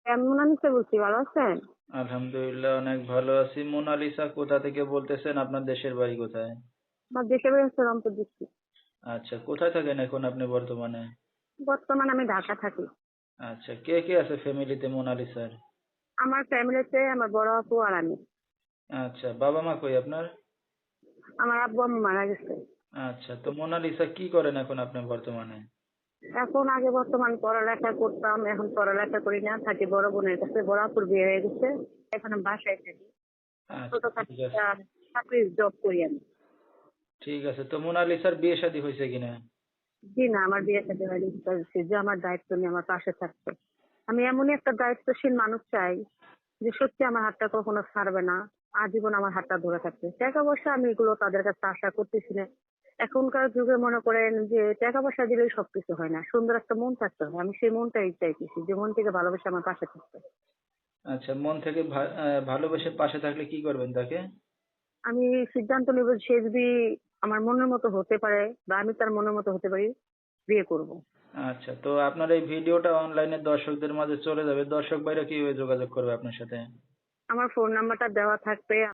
কেমন আছেন? বলছি, ভালো আছেন? আলহামদুলিল্লাহ অনেক ভালো আছি। মোনালিসা কোথা থেকে বলতেছেন? আপনার দেশের বাড়ি কোথায়? আমার দেশের বাড়ি হচ্ছে রংপুর ডিস্ট্রিক্ট। আচ্ছা, কোথায় থাকেন এখন আপনি বর্তমানে? বর্তমানে আমি ঢাকা থাকি। আচ্ছা, কে কে আছে ফ্যামিলিতে মোনালিসার? আমার ফ্যামিলিতে আমার বড় আপু আর আমি। আচ্ছা, বাবা মা কই আপনার? আমার আব্বু আম্মু মারা গেছে। আচ্ছা, তো মোনালিসা কি করেন এখন আপনি বর্তমানে? এখন আগে বর্তমান পড়ালেখা করতাম, এখন পড়ালেখা করি না, থাকি বড় বোনের কাছে। বড় আপুর বিয়ে হয়ে গেছে, এখন আমি বাসায় থাকি। আচ্ছা, ছোটখাটো ঠিক আছে। একটা চাকরির জব করি আমি। ঠিক আছে, তো মোনালিসার বিয়ে শাদী হয়েছে কিনা? জি না, আমার বিয়ে সাথে হয়নি। সে যে আমার দায়িত্ব নিয়ে আমার পাশে থাকতো। আমি এমনই একটা দায়িত্বশীল মানুষ চাই যে সত্যি আমার হাতটা কখনো ছাড়বে না, আজীবন আমার হাতটা ধরে থাকবে। টাকা পয়সা আমি এগুলো তাদের কাছে আশা করতেছি না। এখনকার যুগে মনে করেন যে টাকা পয়সা দিলেই সবকিছু হয় না, সুন্দর একটা মন থাকতে হয়। আমি সেই মনটাই চাইতেছি, যে মন থেকে ভালোবেসে আমার পাশে থাকতে। আচ্ছা, মন থেকে ভালোবেসে পাশে থাকলে কি করবেন তাকে? আমি সিদ্ধান্ত নেব, সে যদি আমার মনের মতো হতে পারে বা আমি তার মনের মতো হতে পারি, বিয়ে করব। আচ্ছা, তো আপনার এই ভিডিওটা অনলাইনে দর্শকদের মাঝে চলে যাবে। দর্শক ভাইরা কিভাবে যোগাযোগ করবে আপনার সাথে? আমার ফোন নাম্বারটা দেওয়া থাকবে।